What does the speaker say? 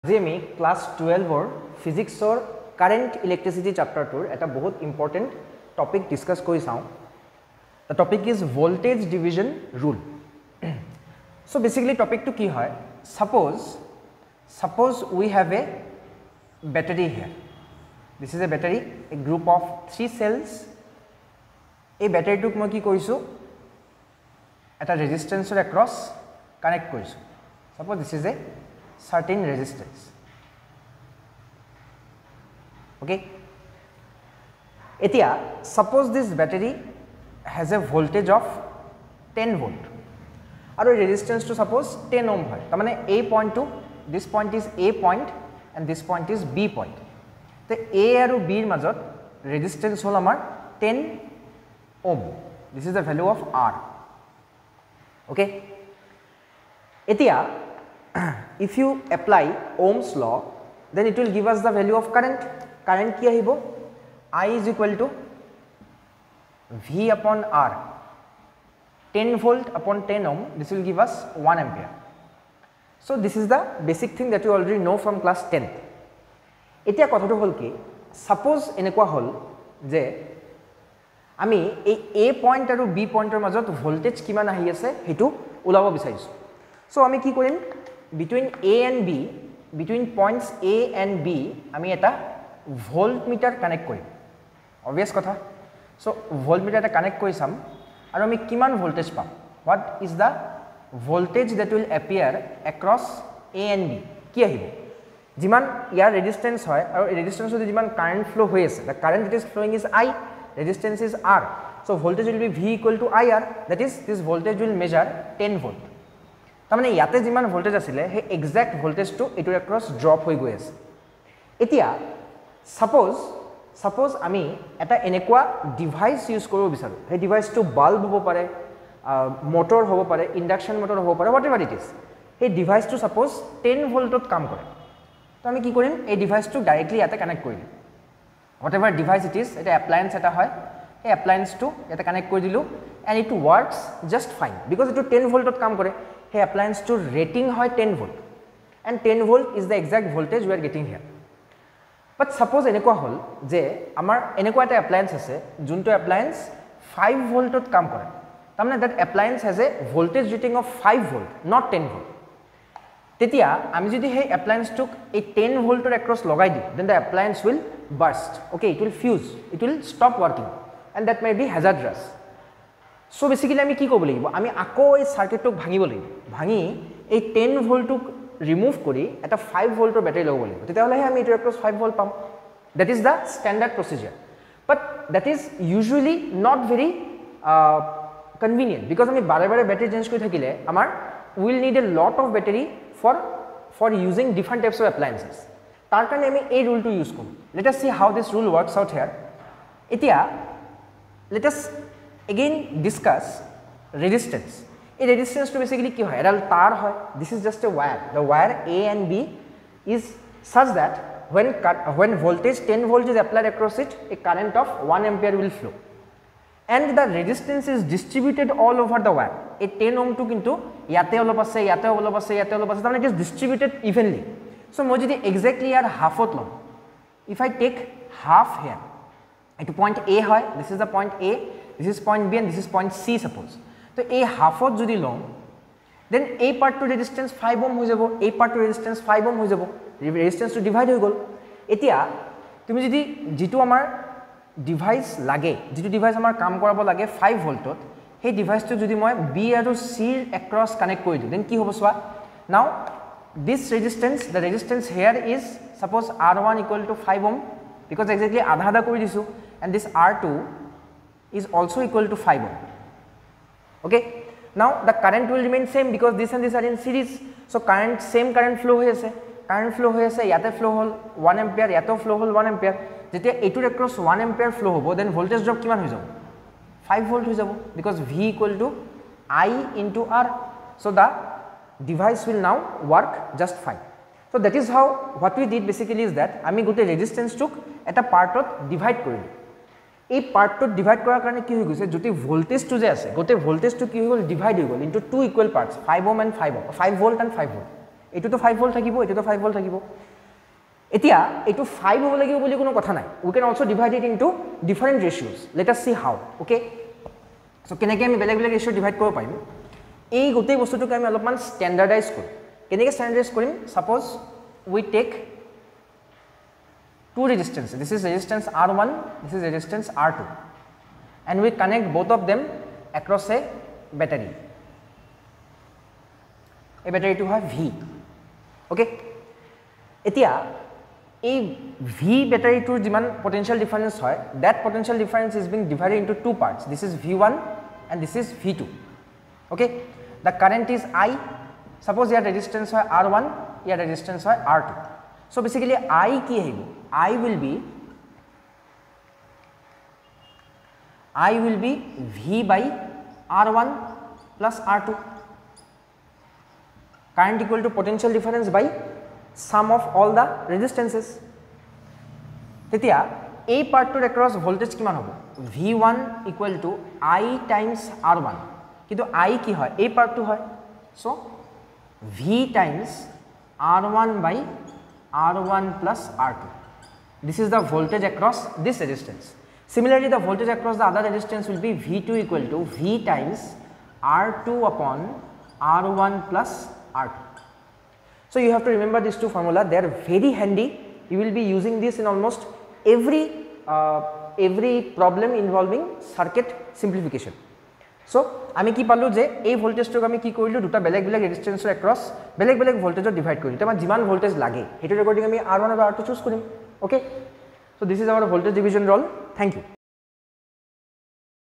আজি আমি class 12 or physics or current electricity chapter tour eta bahut important topic discuss kori saw. The topic is voltage division rule. So basically topic to ki hoy, suppose we have a battery here. This is a battery, a group of 3 cells. A battery tuk moi ki korisu eta resistance across connect korisu. Suppose this is a certain resistance. Okay, etia suppose this battery has a voltage of 10 volt aru resistance to suppose 10 ohm hoy, ta mane a point to this point is a point and this point is b point. So a aru b er majot resistance hol amar 10 ohm. This is the value of R. Okay, etia if you apply Ohm's law, then it will give us the value of current. Current ki ahibo, I is equal to V upon R. 10 volt upon 10 ohm, this will give us 1 ampere. So this is the basic thing that you already know from class 10. Etia kotha to hol ki, suppose enekwa hol je ami ei A point aru B point er majot voltage kiman ahi ase hetu ulabo bisaisu. So ami ki korim, between A and B, between points A and B, আমি এটা voltmeter connect করিম. Obvious কথা. So voltmeter এটা connect কৰি চাম আৰু আমি কিমান voltage পাম. What is the voltage that will appear across A and B? কি আহিব? যিমান ইয়াৰ resistance হয় আৰু resistance যদি যিমান current flow হৈ আছে, the current that is flowing is I, resistance is R. So voltage will be V equal to IR. That is, this voltage will measure 10 volt. তামানে ইয়াতে যিমান ভোল্টেজ আছিল হে এক্সাক্ট ভোল্টেজটো এটোৰ এক্ৰছ ড্ৰপ হৈ গৈ আছে. এতিয়া সাপোজ আমি এটা এনেকুৱা ডিভাইস ইউজ কৰিব বিচাৰো, হে ডিভাইসটো বাল্ব হ'ব পাৰে, মোটৰ হ'ব পাৰে, ইন্ডাকশন মোটৰ হ'ব পাৰে, হোৱাটএভাৰ ইট ইজ. হে ডিভাইসটো সাপোজ 10 ভোল্টত কাম কৰে. তো আমি কি কৰিম, এই ডিভাইসটো ডাইৰেক্টলি ইয়াতে কানেক্ট কৰি দিম. হোৱাটএভাৰ ডিভাইস ইট ইজ, এটা এপ্লায়েন্স এটা হয়, এই এপ্লায়েন্সটো ইয়াতে কানেক্ট কৰি দিলো and it works just fine because it 10 ভোল্টত কাম কৰে. Hey, appliance to rating hoy 10 volt and 10 volt is the exact voltage we are getting here. But suppose enekwa hol je amar enekwa eta appliance ase junto appliance 5 volt ot kam kore, tamne that appliance has a voltage rating of 5 volt not 10 volt. Tetia ami jodi hey appliance tok a 10 volt or across logai di, then the appliance will burst. Okay, it will fuse, it will stop working and that may be hazardous. So basically আমি কি কৰিব লাগিব, আমি আকৌ এই সাৰ্কিটক ভাঙিব লাগিব, ভাঙি এই 10 ভোল্টক ৰিমুভ কৰি এটা 5 ভোল্টৰ ব্যাটাৰি লগাব লাগিব, তেতিয়াহ'লে আমি এটো এক্ৰছ 5 ভোল্ট পাম. That is the standard procedure, but that is usually not very convenient because আমি বাৰে বাৰে ব্যাটাৰি চেঞ্জ কৰি থাকিলে আমাৰ will need a lot of battery for using different types of appliances. তাৰ কাৰণে আমি এই ৰুলটো ইউজ কৰোঁ. Let us see how this rule works out here. এতিয়া let us again discuss resistance. A resistance to basically ki hoy, eral tar hoy, this is just a wire. The wire A and B is such that when voltage 10 volt is applied across it, a current of 1 ampere will flow and the resistance is distributed all over the wire. A 10 ohm to kintu yate olop ase, yate olop ase, yate olop ase, it is distributed evenly. So moi jodi exactly ar half ot lom, if I take half here, at point A hoy, this is the point A, this is point B and this is point C suppose. So a half ot jodi lom, then a part to resistance 5 ohm hoi jabo, a part to resistance 5 ohm hoi jabo, resistance to divide hoi gol. Etia tumi jodi jitu amar device lage, jitu device amar kaam korabo lage 5 volt ot, hey device to jodi moi B aru C across connect kori diu, then ki hobo soa. Now this resistance, the resistance here is suppose R1 equal to 5 ohm because exactly adha adha kori disu, and this R2 is also equal to 5 ohm. Okay, now the current will remain same because this and this are in series. So current, same current flow hoy ase, yate flow hol 1 ampere, yato flow hol 1 ampere. Jetia etur across 1 ampere flow hobo, then voltage drop kiman hoy jabo, 5 volt hoy jabo because V equal to I into R. So the device will now work just fine. So that is how what we did basically is that ami gote resistance tok eta part ot divide korilu. এই পার্টটো divide করার কারণে কি হয়ে গেছে, যদি ভোল্টেজটো যে আছে গোটে ভোল্টেজটো কি হয়ে গেল ডিভাইড হয়ে গেল into two equal parts 5 ohm and 5 ohm, 5 volt and 5 volt. এইটোতো 5 ভোল্ট থাকিব এইটোতো 5 ভোল্ট থাকিব এতিয়া এইটো 5 হ'ব লাগিব বুলি কোনো কথা নাই we can also divide it into different ratios let us see how okay so কেনেকৈ আমি বেলেগ বেলেগ ৰেশিও ডিভাইড কৰিব পাৰিম এই গোটেই বস্তুটোক আমি অলপমান স্ট্যান্ডাৰ্ডাইজ কৰিম কেনেকৈ স্ট্যান্ডাৰ্ডাইজ কৰিম suppose we take two resistance this is resistance R1 this is resistance R2 and we connect both of them across a battery a battery to have V okay etia a V battery to jiman potential difference hoy that potential difference is being divided into two parts this is V1 and this is V2 okay the current is I suppose your resistance hoy R1 your resistance hoy R2 so basically I ki hebo I will be V by R1 plus R2 current equal to potential difference by sum of all the resistances tetia a part to across voltage kiman hobo V1 equal to I times R1 kintu I ki hoy a part to hoy so V times R1 by R1 plus R2 this is the voltage across this resistance similarly the voltage across the other resistance will be V2 equal to V times R2 upon R1 plus R2 so you have to remember these two formula they are very handy you will be using this in almost every problem involving circuit simplification so আমি কি পালো যে এই ভোল্টেজটোক আমি কি কৰিলো দুটা বেলেগ বেলেগ ৰেজিস্ট্যান্সৰ এক্ৰছ বেলেগ বেলেগ ভোল্টেজত ডিভাইড কৰিলো তেমা যিমান ভোল্টেজ লাগে হেটো ৰেকৰ্ডিং আমি R1 আৰু R2 চুজ কৰিম okay so this is our voltage division rule thank you